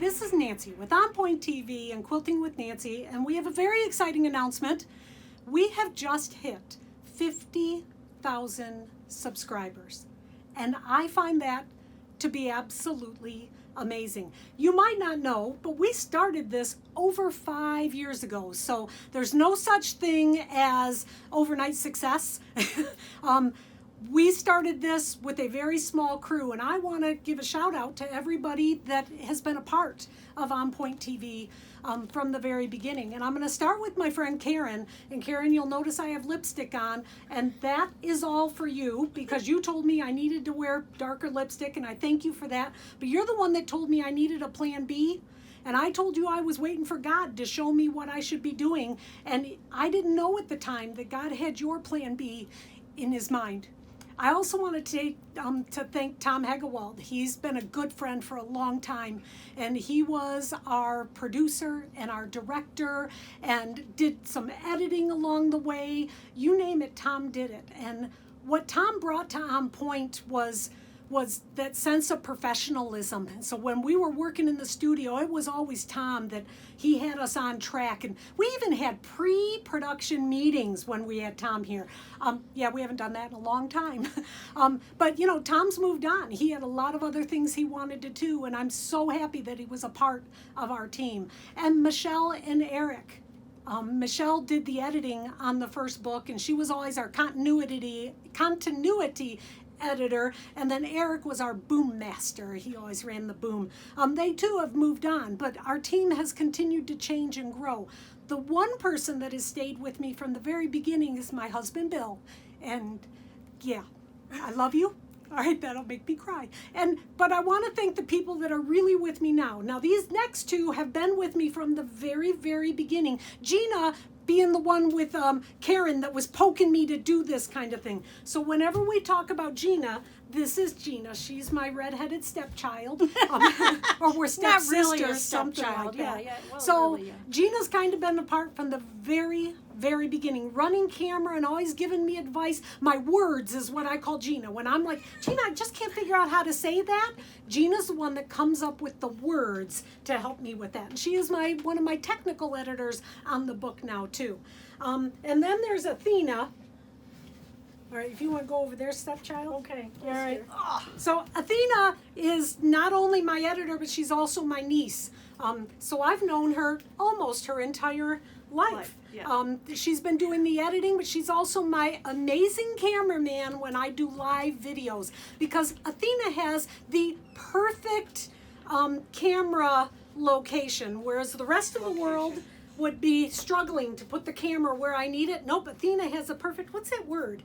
this is Nancy with On Point TV and Quilting with Nancy, and we have a very exciting announcement. We have just hit 50,000 subscribers, and I find that to be absolutely amazing. You might not know, but we started this over 5 years ago, so there's no such thing as overnight success. We started this with a very small crew, and I want to give a shout out to everybody that has been a part of On Point TV from the very beginning. And I'm going to start with my friend Karen. And Karen, you'll notice I have lipstick on, and that is all for you because you told me I needed to wear darker lipstick, and I thank you for that. But you're the one that told me I needed a plan B. And I told you I was waiting for God to show me what I should be doing. And I didn't know at the time that God had your plan B in his mind. I also want to thank Tom Hegewald. He's been a good friend for a long time, and he was our producer and our director and did some editing along the way. You name it, Tom did it. And what Tom brought to On Point was that sense of professionalism. And so when we were working in the studio, it was always Tom that he had us on track. And we even had pre-production meetings when we had Tom here. Yeah, we haven't done that in a long time. But, you know, Tom's moved on. He had a lot of other things he wanted to do, and I'm so happy that he was a part of our team. And Michelle and Eric. Michelle did the editing on the first book, and she was always our continuity editor, and then Eric was our boom master. He always ran the boom. They too have moved on, but our team has continued to change and grow. The one person that has stayed with me from the very beginning is my husband, Bill. And yeah, I love you. All right, that'll make me cry. But I want to thank the people that are really with me now. Now, these next two have been with me from the very, very beginning. Gina being the one with Karen that was poking me to do this kind of thing. So whenever we talk about Gina, this is Gina. She's my redheaded stepchild, or we're stepsisters, really something like that. Yeah, well, so really, yeah. Gina's kind of been a part from the very, very beginning, running camera and always giving me advice. My words is what I call Gina. When I'm like, Gina, I just can't figure out how to say that, Gina's the one that comes up with the words to help me with that. And she is one of my technical editors on the book now too. And then there's Athena. All right, if you want to go over there, stepchild. Okay. All right. So Athena is not only my editor, but she's also my niece. So I've known her almost her entire life. Yeah. She's been doing the editing, but she's also my amazing cameraman when I do live videos, because Athena has the perfect camera location, whereas the rest of the world would be struggling to put the camera where I need it. Nope, Athena has a perfect, what's that word?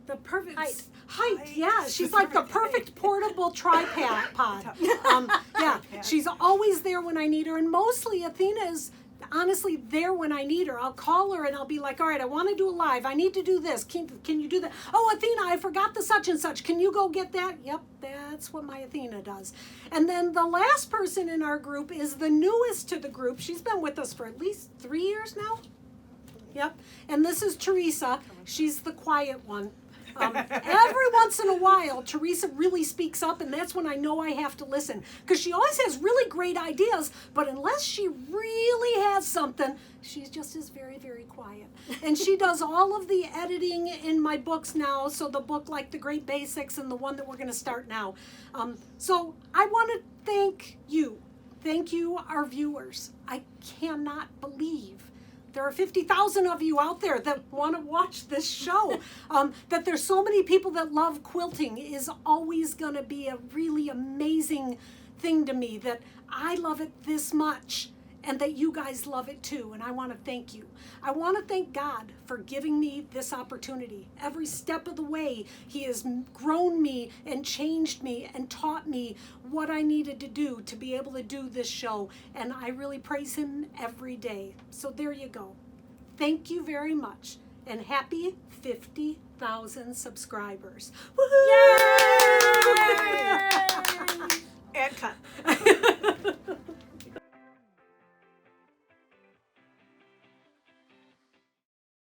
The perfect height. Yeah, she's like the perfect portable tripod. Yeah, she's always there when I need her, and mostly Athena is honestly there when I need her. I'll call her and I'll be like, all right, I want to do a live. I need to do this. Can you do that? Oh, Athena, I forgot the such and such. Can you go get that? Yep, that's what my Athena does. And then the last person in our group is the newest to the group. She's been with us for at least 3 years now. Yep. And this is Teresa. She's the quiet one. Every once in a while, Teresa really speaks up, and that's when I know I have to listen, because she always has really great ideas, but unless she really has something, she's just is very, very quiet. And she does all of the editing in my books now, so the book like The Great Basics and the one that we're going to start now. So I want to thank you. Thank you, our viewers. I cannot believe there are 50,000 of you out there that want to watch this show. That there's so many people that love quilting is always going to be a really amazing thing to me, that I love it this much and that you guys love it too. And I want to thank you. I want to thank God for giving me this opportunity. Every step of the way, he has grown me and changed me and taught me what I needed to do to be able to do this show. And I really praise him every day. So there you go. Thank you very much. And happy 50,000 subscribers. Woohoo! Yay! And cut.